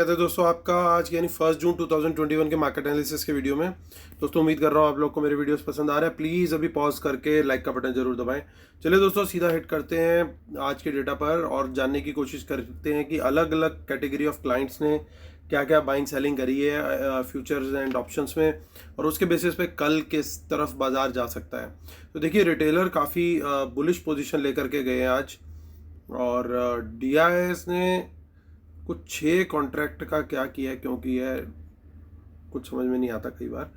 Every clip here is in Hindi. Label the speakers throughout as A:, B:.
A: कहते हैं दोस्तों आपका आज यानी 1 जून 2021 के मार्केट एनालिसिस के वीडियो में। दोस्तों उम्मीद कर रहा हूँ आप लोग को मेरे वीडियोस पसंद आ रहे हैं। प्लीज़ अभी पॉज करके लाइक का बटन जरूर दबाएं। चलिए दोस्तों सीधा हिट करते हैं आज के डेटा पर और जानने की कोशिश करते हैं कि अलग अलग कैटेगरी ऑफ क्लाइंट्स ने क्या क्या बाइंग सेलिंग करी है फ्यूचर्स एंड ऑप्शंस में, और उसके बेसिस पे कल किस तरफ बाजार जा सकता है। तो देखिए रिटेलर काफ़ी बुलिश पोजिशन लेकर के गए हैं आज, और DIS ने कुछ 6 कॉन्ट्रैक्ट का क्या किया है, क्यों किया है कुछ समझ में नहीं आता कई बार।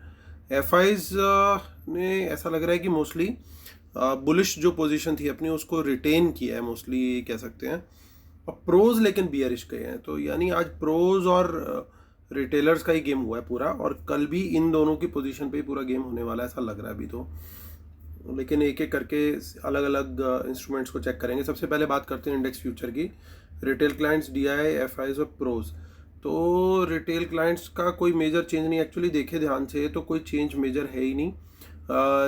A: FIs ने ऐसा लग रहा है कि मोस्टली बुलिश जो पोजीशन थी अपनी उसको रिटेन किया है, मोस्टली कह सकते हैं। और प्रोज लेकिन बियरिश गए हैं, तो यानी आज प्रोज और रिटेलर्स का ही गेम हुआ है पूरा, और कल भी इन दोनों की पोजीशन पे ही पूरा गेम होने वाला है ऐसा लग रहा है अभी तो। लेकिन एक एक करके अलग अलग इंस्ट्रूमेंट्स को चेक करेंगे। सबसे पहले बात करते हैं इंडेक्स फ्यूचर की। रिटेल क्लाइंट्स, DI, FIs और प्रोज। तो रिटेल क्लाइंट्स का कोई मेजर चेंज नहीं, एक्चुअली देखे ध्यान से तो कोई चेंज मेजर है ही नहीं।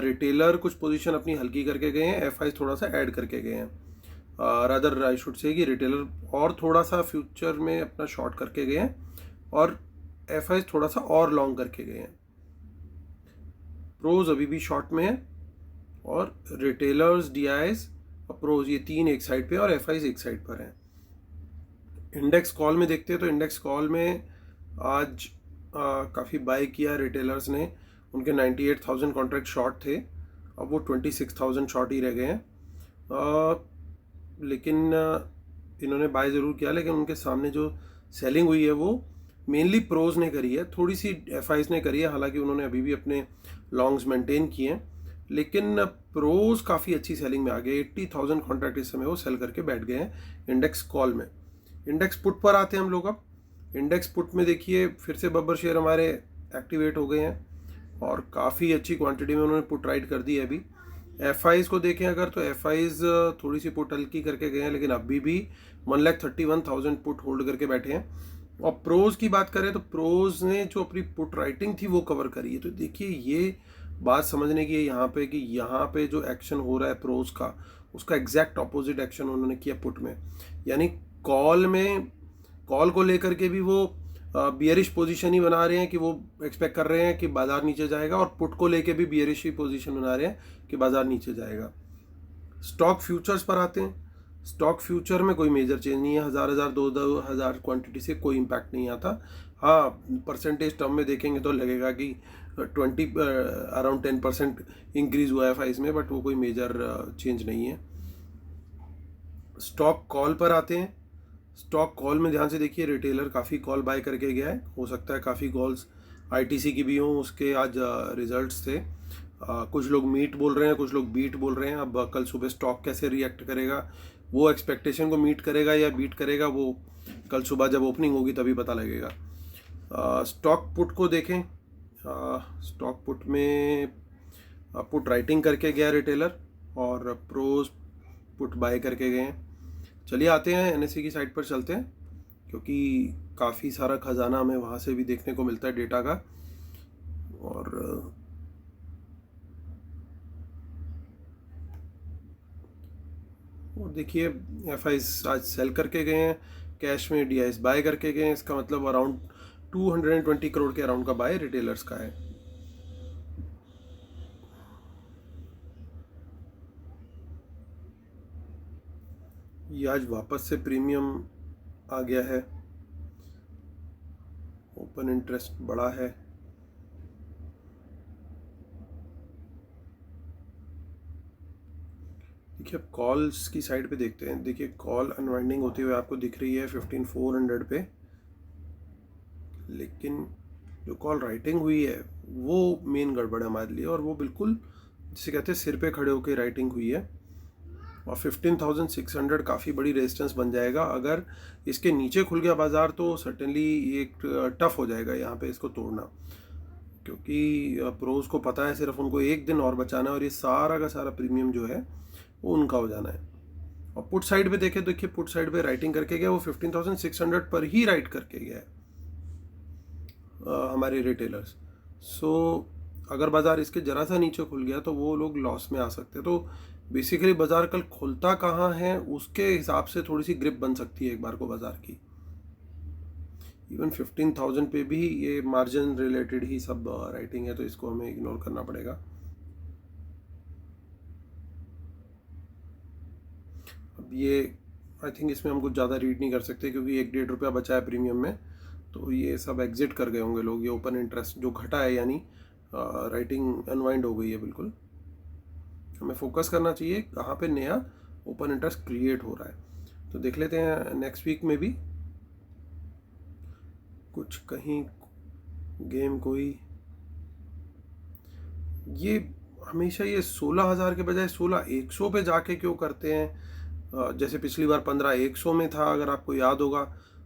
A: रिटेलर कुछ पोजीशन अपनी हल्की करके गए हैं, FIs थोड़ा सा ऐड करके गए हैं। रादर आई शुड से कि रिटेलर और थोड़ा सा फ्यूचर में अपना शॉर्ट करके गए हैं, और FIs थोड़ा सा और लॉन्ग करके गए हैं। प्रोज अभी भी शॉर्ट में है, और रिटेलर्स, DIs और प्रोज ये तीन एक साइड पे और FIs एक साइड पर हैं। इंडेक्स कॉल में देखते हैं तो इंडेक्स कॉल में आज काफ़ी बाय किया रिटेलर्स ने। उनके 98,000 कॉन्ट्रैक्ट शॉर्ट थे, अब वो 26,000 शॉर्ट ही रह गए हैं। लेकिन इन्होंने बाय ज़रूर किया, लेकिन उनके सामने जो सेलिंग हुई है वो मेनली प्रोज ने करी है, थोड़ी सी FIs ने करी है। हालांकि उन्होंने अभी भी अपने लॉन्ग्स मेंटेन किए हैं, लेकिन प्रोज काफ़ी अच्छी सेलिंग में आ गए। 80,000 कॉन्ट्रैक्ट इस समय वो सेल करके बैठ गए हैं इंडेक्स कॉल में। इंडेक्स पुट पर आते हैं हम लोग अब। इंडेक्स पुट में देखिए फिर से बब्बर शेयर हमारे एक्टिवेट हो गए हैं, और काफ़ी अच्छी क्वांटिटी में उन्होंने पुट राइट कर दी है अभी। FIs को देखें अगर तो FIs थोड़ी सी पुट हल्की करके गए हैं, लेकिन अभी भी 1,31,000 पुट होल्ड करके बैठे हैं। और प्रोज की बात करें तो प्रोज ने जो अपनी पुट राइटिंग थी वो कवर करी है। तो देखिए ये बात समझने की है यहाँ पे कि यहाँ पे जो एक्शन हो रहा है प्रोज का, उसका एग्जैक्ट ऑपोजिट एक्शन उन्होंने किया पुट में। यानी कॉल में, कॉल को लेकर के भी वो बियरिश पोजीशन ही बना रहे हैं कि वो एक्सपेक्ट कर रहे हैं कि बाजार नीचे जाएगा, और पुट को लेके भी बियरिश ही पोजीशन बना रहे हैं कि बाजार नीचे जाएगा। स्टॉक फ्यूचर्स पर आते हैं। स्टॉक फ्यूचर में कोई मेजर चेंज नहीं है, 1,000 2,000 क्वांटिटी से कोई इम्पैक्ट नहीं आता। हाँ, परसेंटेज टर्म में देखेंगे तो लगेगा कि 20 अराउंड 10% इंक्रीज हुआ है FIs में, बट वो कोई मेजर चेंज नहीं है। स्टॉक कॉल पर आते हैं। स्टॉक कॉल में ध्यान से देखिए रिटेलर काफ़ी कॉल बाय करके गया है। हो सकता है काफ़ी कॉल्स ITC की भी हों, उसके आज रिजल्ट्स थे। कुछ लोग मीट बोल रहे हैं, कुछ लोग बीट बोल रहे हैं। अब कल सुबह स्टॉक कैसे रिएक्ट करेगा, वो एक्सपेक्टेशन को मीट करेगा या बीट करेगा, वो कल सुबह जब ओपनिंग होगी तभी पता लगेगा। स्टॉक पुट को देखें। स्टॉक पुट में पुट राइटिंग करके गया रिटेलर, और प्रोज पुट बाय करके गए हैं। चलिए आते हैं NSE की साइट पर चलते हैं, क्योंकि काफ़ी सारा खजाना हमें वहाँ से भी देखने को मिलता है डेटा का। और देखिए FIs आज सेल करके गए हैं, कैश में DIs बाय करके गए हैं। इसका मतलब अराउंड 220 करोड़ के अराउंड का बाय रिटेलर्स का है। ये आज वापस से प्रीमियम आ गया है, ओपन इंटरेस्ट बढ़ा है। देखिए अब कॉल्स की साइड पे देखते हैं। देखिए कॉल अनवाइंडिंग होती हुए आपको दिख रही है 15,400 पे, लेकिन जो कॉल राइटिंग हुई है वो मेन गड़बड़ है हमारे लिए, और वो बिल्कुल जिसे कहते हैं सिर पे खड़े होकर राइटिंग हुई है। और 15,600 काफ़ी बड़ी रेजिस्टेंस बन जाएगा। अगर इसके नीचे खुल गया बाजार तो सर्टेनली एक टफ हो जाएगा यहाँ पे इसको तोड़ना, क्योंकि प्रोज को पता है सिर्फ उनको एक दिन और बचाना है, और ये सारा का सारा प्रीमियम जो है वो उनका हो जाना है। और पुट साइड पे देखें तो देखिए पुट साइड पे राइटिंग करके गया, वो 15,600 पर ही राइट करके गया है हमारे रिटेलर्स। सो अगर बाज़ार इसके ज़रा सा नीचे खुल गया तो वो लोग लॉस में आ सकते हैं। तो बेसिकली बाज़ार कल खुलता कहाँ है उसके हिसाब से थोड़ी सी ग्रिप बन सकती है एक बार को बाज़ार की। इवन 15,000 पे भी ये मार्जिन रिलेटेड ही सब राइटिंग है, तो इसको हमें इग्नोर करना पड़ेगा। अब ये आई थिंक इसमें हम कुछ ज़्यादा रीड नहीं कर सकते क्योंकि 1-1.5 रुपया बचा है प्रीमियम में, तो ये सब एग्जिट कर गए होंगे लोग। ये ओपन इंटरेस्ट जो घटा है, यानी राइटिंग अनवाइंड हो गई है बिल्कुल। हमें फोकस करना चाहिए कहाँ पे नया ओपन इंटरेस्ट क्रिएट हो रहा है। तो देख लेते हैं नेक्स्ट वीक में भी कुछ कहीं गेम कोई, ये हमेशा ये 16,000 के बजाय 16,100 पे जाके क्यों करते हैं। जैसे पिछली बार 15,100 में था, अगर आपको याद होगा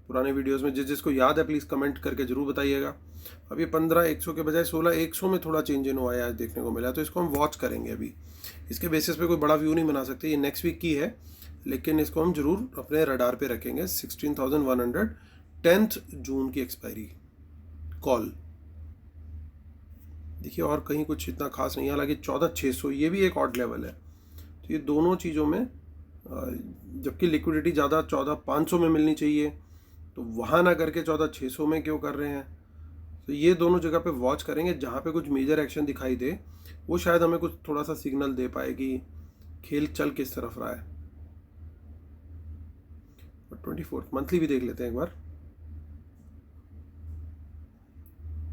A: पुराने वीडियोस में। जिसको याद है प्लीज़ कमेंट करके ज़रूर बताइएगा। अब ये 15,100 के बजाय 16,100 में थोड़ा चेंज इन हुआ है, आज देखने को मिला, तो इसको हम वॉच करेंगे। अभी इसके बेसिस पे कोई बड़ा व्यू नहीं बना सकते, ये नेक्स्ट वीक की है, लेकिन इसको हम जरूर अपने रडार पे रखेंगे। 16,100 10 जून की एक्सपायरी कॉल। देखिए और कहीं कुछ इतना खास नहीं है, हालांकि 14,600 ये भी एक ऑड लेवल है। तो ये दोनों चीज़ों में, जबकि लिक्विडिटी ज़्यादा 14,500 में मिलनी चाहिए, तो वहाँ ना करके 14,600 में क्यों कर रहे हैं। तो ये दोनों जगह पे वॉच करेंगे। जहाँ पे कुछ मेजर एक्शन दिखाई दे वो शायद हमें कुछ थोड़ा सा सिग्नल दे पाए कि खेल चल किस तरफ रहा है। और 24 मंथली भी देख लेते हैं एक बार।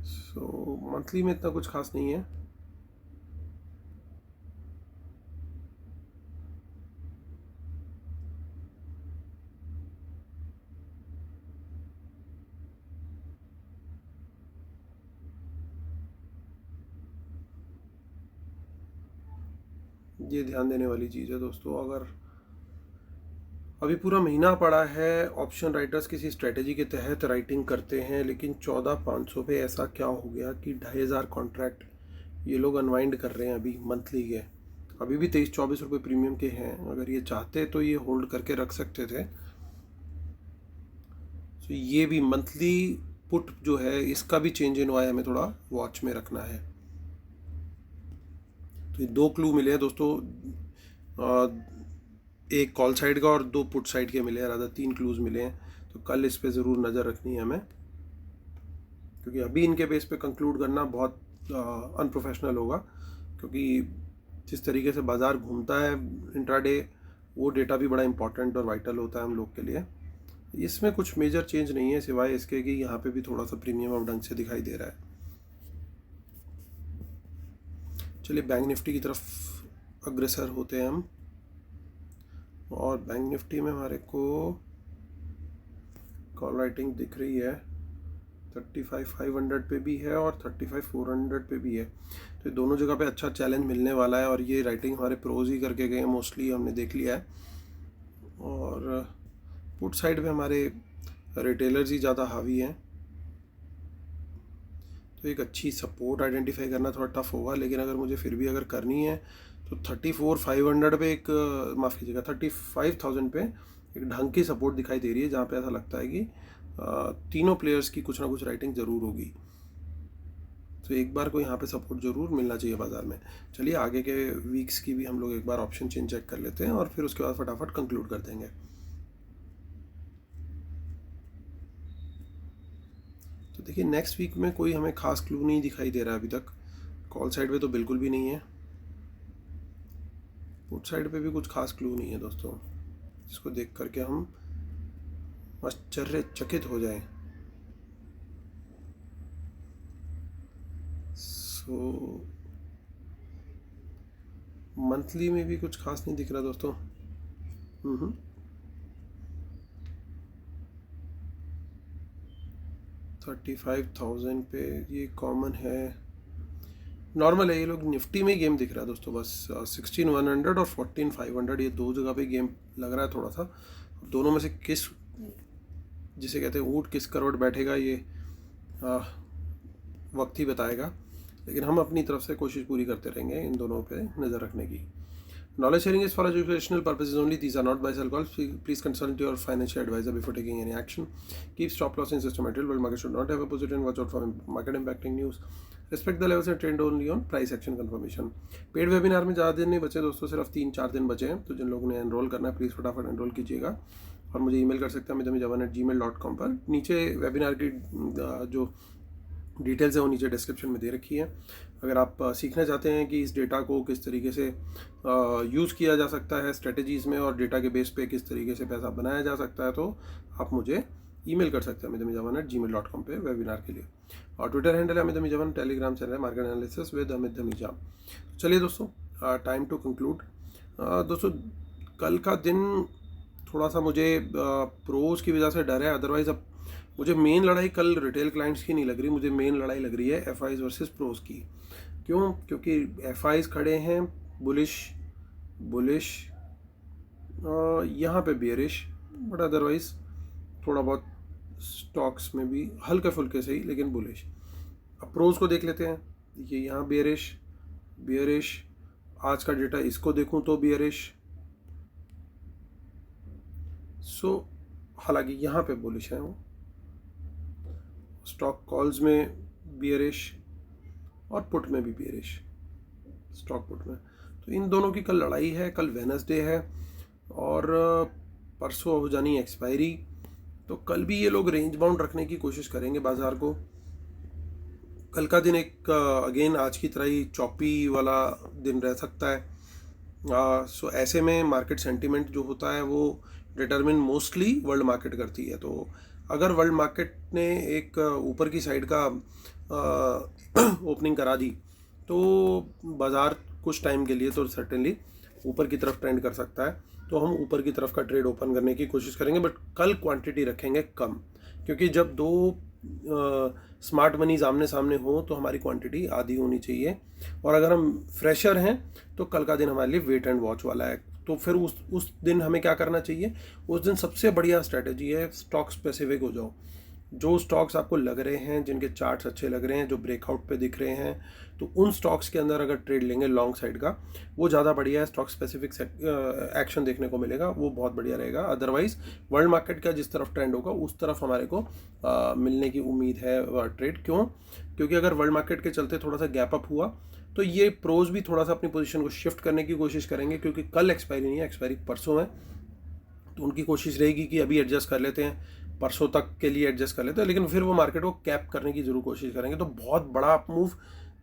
A: सो मंथली में इतना कुछ खास नहीं है। ये ध्यान देने वाली चीज़ है दोस्तों। अगर अभी पूरा महीना पड़ा है, ऑप्शन राइटर्स किसी स्ट्रेटेजी के तहत राइटिंग करते हैं, लेकिन 14,500 पे ऐसा क्या हो गया कि 2,500 कॉन्ट्रैक्ट ये लोग अनवाइंड कर रहे हैं अभी मंथली के। अभी भी 23-24 रुपये प्रीमियम के हैं। अगर ये चाहते तो ये होल्ड करके रख सकते थे। तो ये भी मंथली पुट जो है इसका भी चेंज इन हुआ है, हमें थोड़ा वॉच में रखना है। तो ये 2 क्लू मिले हैं दोस्तों, एक कॉल साइड का और 2 पुट साइड के मिले हैं, ज़्यादा 3 क्लूज मिले हैं। तो कल इस पे ज़रूर नज़र रखनी है हमें, क्योंकि अभी इनके बेस पे कंक्लूड करना बहुत अनप्रोफेशनल होगा। क्योंकि जिस तरीके से बाज़ार घूमता है इंट्राडे, वो डेटा भी बड़ा इंपॉर्टेंट और वाइटल होता है हम लोग के लिए। इसमें कुछ मेजर चेंज नहीं है सिवाय इसके कि यहाँ पे भी थोड़ा सा प्रीमियम अब ढंग से दिखाई दे रहा है। चलिए बैंक निफ्टी की तरफ अग्रसर होते हैं हम। और बैंक निफ्टी में हमारे को कॉल राइटिंग दिख रही है 35,500 पे भी है और 35,400 पे भी है। तो दोनों जगह पे अच्छा चैलेंज मिलने वाला है। और ये राइटिंग हमारे प्रोज ही करके गए हैं मोस्टली, हमने देख लिया है। और पुट साइड पे हमारे रिटेलर्स ही ज़्यादा हावी हैं। तो एक अच्छी सपोर्ट आइडेंटिफाई करना थोड़ा टफ होगा, लेकिन अगर मुझे फिर भी अगर करनी है तो 34,500 पे एक, माफ़ कीजिएगा 35,000 पे एक ढंग की सपोर्ट दिखाई दे रही है, जहाँ पे ऐसा लगता है कि तीनों प्लेयर्स की कुछ ना कुछ राइटिंग ज़रूर होगी। तो एक बार को यहाँ पे सपोर्ट ज़रूर मिलना चाहिए बाज़ार में। चलिए आगे के वीक्स की भी हम लोग एक बार ऑप्शन चेन चेक कर लेते हैं और फिर उसके बाद फटाफट कंक्लूड कर देंगे। तो देखिए नेक्स्ट वीक में कोई हमें खास क्लू नहीं दिखाई दे रहा है अभी तक। कॉल साइड पे तो बिल्कुल भी नहीं है, पुट साइड पे भी कुछ खास क्लू नहीं है दोस्तों, इसको देख करके हम आश्चर्यचकित हो जाएं। सो मंथली में भी कुछ खास नहीं दिख रहा दोस्तों। 35,000 पे ये कॉमन है, नॉर्मल है। ये लोग निफ्टी में ही गेम दिख रहा है दोस्तों, बस 16,100 और 14,500 ये 2 जगह पे गेम लग रहा है थोड़ा सा। दोनों में से किस, जिसे कहते हैं ऊँट किस करवट बैठेगा, ये वक्त ही बताएगा। लेकिन हम अपनी तरफ से कोशिश पूरी करते रहेंगे इन दोनों पे नज़र रखने की। Knowledge sharing is for educational purposes only. These are not buy sell calls. Please consult your financial advisor before taking any action. Keep stop loss in systematic. Well, market should not have a position. Watch out for market impacting news. Respect the levels and trend only on price action confirmation. Paid webinar में ज़्यादा दिन नहीं बचे दोस्तों, सिर्फ 3-4 दिन बचे हैं। तो जिन लोगों ने एनरोल करना है प्लीज़ फटाफट एनरोल कीजिएगा। और मुझे ईमेल कर सकते हैं amitamijavan@gmail.com पर। नीचे वेबिनार की जो डिटेल्स है वो नीचे डिस्क्रिप्शन में दे रखी है। अगर आप सीखना चाहते हैं कि इस डेटा को किस तरीके से यूज़ किया जा सकता है स्ट्रेटजीज़ में और डेटा के बेस पे किस तरीके से पैसा बनाया जा सकता है, तो आप मुझे ईमेल कर सकते हैं amitamijavan@gmail.com पे वेबिनार के लिए। और ट्विटर हैंडल है amitamijavan, टेलीग्राम चैनल है market analysis with Amit Dhamija. चलिए दोस्तों, टाइम टू कंक्लूड। दोस्तों, कल का दिन थोड़ा सा मुझे प्रोज की वजह से डर है, अदरवाइज़ अब मुझे मेन लड़ाई कल रिटेल क्लाइंट्स की नहीं लग रही, मुझे मेन लड़ाई लग रही है एफआईज वर्सेस प्रोज की। क्यों? क्योंकि एफआईज खड़े हैं बुलिश यहाँ पे बेयरिश, बट अदरवाइज थोड़ा बहुत स्टॉक्स में भी हल्के फुल्के से ही, लेकिन बुलिश। अब प्रोज को देख लेते हैं। ये यहाँ बेयरिश, आज का डेटा इसको देखूं तो बेयरिश। सो हालांकि यहाँ पे बुलिश है वो। स्टॉक कॉल्स में बेयरिश और पुट में भी बेयरिश, स्टॉक पुट में। तो इन दोनों की कल लड़ाई है। कल वेडनेसडे है और परसों हो जानी एक्सपायरी, तो कल भी ये लोग रेंज बाउंड रखने की कोशिश करेंगे बाजार को। कल का दिन एक अगेन आज की तरह ही चॉपी वाला दिन रह सकता है। सो ऐसे में मार्केट सेंटीमेंट जो होता है वो डिटरमिन मोस्टली वर्ल्ड मार्केट करती है। तो अगर वर्ल्ड मार्केट ने एक ऊपर की साइड का ओपनिंग करा दी तो बाज़ार कुछ टाइम के लिए तो सर्टेनली ऊपर की तरफ ट्रेंड कर सकता है। तो हम ऊपर की तरफ का ट्रेड ओपन करने की कोशिश करेंगे, बट कल क्वांटिटी रखेंगे कम, क्योंकि जब दो स्मार्ट मनीज आमने सामने हो तो हमारी क्वांटिटी आधी होनी चाहिए। और अगर हम फ्रेशर हैं तो कल का दिन हमारे लिए वेट एंड वॉच वाला है। तो फिर उस दिन हमें क्या करना चाहिए? उस दिन सबसे बढ़िया स्ट्रेटजी है स्टॉक स्पेसिफिक हो जाओ। जो स्टॉक्स आपको लग रहे हैं, जिनके चार्ट्स अच्छे लग रहे हैं, जो ब्रेकआउट पे दिख रहे हैं, तो उन स्टॉक्स के अंदर अगर ट्रेड लेंगे लॉन्ग साइड का, वो ज़्यादा बढ़िया है। स्टॉक स्पेसिफिक एक्शन देखने को मिलेगा, वो बहुत बढ़िया रहेगा। अदरवाइज वर्ल्ड मार्केट का जिस तरफ ट्रेंड होगा उस तरफ हमारे को मिलने की उम्मीद है ट्रेड। क्यों? क्योंकि अगर वर्ल्ड मार्केट के चलते थोड़ा सा गैप अप हुआ तो ये प्रोज भी थोड़ा सा अपनी पोजीशन को शिफ्ट करने की कोशिश करेंगे, क्योंकि कल एक्सपायरी नहीं है, एक्सपायरी परसों है। तो उनकी कोशिश रहेगी कि अभी एडजस्ट कर लेते हैं, परसों तक के लिए एडजस्ट कर लेते हैं, लेकिन फिर वो मार्केट को कैप करने की जरूर कोशिश करेंगे। तो बहुत बड़ा अप मूव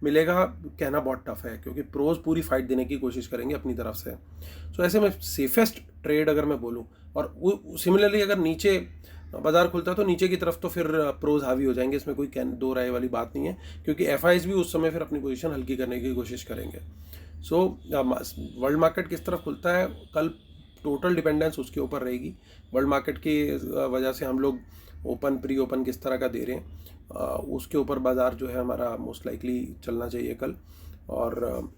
A: मिलेगा कहना बहुत टफ है, क्योंकि प्रोज पूरी फाइट देने की कोशिश करेंगे अपनी तरफ से। सो ऐसे में सेफेस्ट ट्रेड अगर मैं बोलूँ, और सिमिलरली अगर नीचे बाजार खुलता है तो नीचे की तरफ तो फिर प्रोज हावी हो जाएंगे, इसमें कोई दो राय वाली बात नहीं है, क्योंकि एफआईज भी उस समय फिर अपनी पोजीशन हल्की करने की कोशिश करेंगे। सो वर्ल्ड मार्केट किस तरफ खुलता है कल, टोटल डिपेंडेंस उसके ऊपर रहेगी। वर्ल्ड मार्केट की वजह से हम लोग ओपन प्री ओपन किस तरह का दे रहे हैं, उसके ऊपर बाज़ार जो है हमारा मोस्ट लाइकली चलना चाहिए कल। और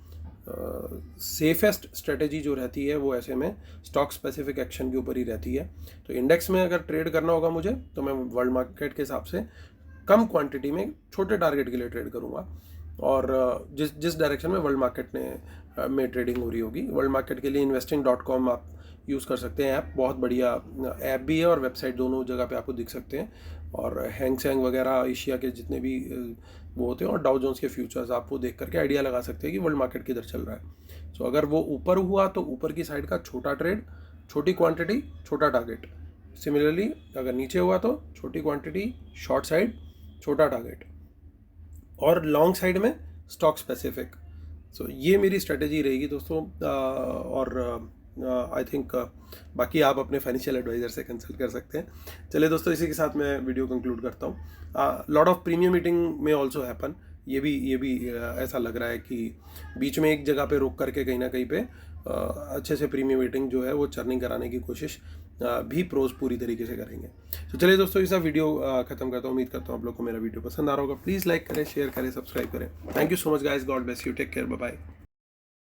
A: सेफेस्ट स्ट्रेटेजी जो रहती है वो ऐसे में स्टॉक स्पेसिफिक एक्शन के ऊपर ही रहती है। तो इंडेक्स में अगर ट्रेड करना होगा मुझे, तो मैं वर्ल्ड मार्केट के हिसाब से कम क्वांटिटी में छोटे टारगेट के लिए ट्रेड करूँगा। और जिस डायरेक्शन में वर्ल्ड मार्केट में ट्रेडिंग हो रही होगी, वर्ल्ड मार्केट के लिए investing.com आप यूज़ कर सकते हैं। ऐप बहुत बढ़िया ऐप भी है और वेबसाइट, दोनों जगह पे आपको दिख सकते हैं। और हैंग सेंग वगैरह एशिया के जितने भी वो होते हैं और डाउ जोन्स के फ्यूचर्स, आप वो देख करके आइडिया लगा सकते हैं कि वर्ल्ड मार्केट किधर चल रहा है। सो अगर वो ऊपर हुआ तो ऊपर की साइड का छोटा ट्रेड, छोटी क्वांटिटी, छोटा टारगेट। सिमिलरली अगर नीचे हुआ तो छोटी क्वांटिटी, शॉर्ट साइड, छोटा टारगेट, और लॉन्ग साइड में स्टॉक स्पेसिफिक। सो ये मेरी स्ट्रेटेजी रहेगी दोस्तों। और आई थिंक बाकी आप अपने फाइनेंशियल एडवाइज़र से कंसल्ट कर सकते हैं। चलिए दोस्तों, इसी के साथ मैं वीडियो कंक्लूड करता हूँ। लॉट ऑफ प्रीमियम मीटिंग में ऑल्सो हैपन, ये भी ऐसा लग रहा है कि बीच में एक जगह पे रोक करके कहीं ना कहीं पे अच्छे से प्रीमियम मीटिंग जो है वो चर्निंग कराने की कोशिश भी प्रोज पूरी तरीके से करेंगे। तो चलिए दोस्तों, इस वीडियो खत्म करता हूँ। उम्मीद करता हूँ आप लोग को मेरा वीडियो पसंद आ रहा होगा। प्लीज़ लाइक करें, शेयर करें, सब्सक्राइब करें। Thank you so much guys, God bless you, take care, bye bye.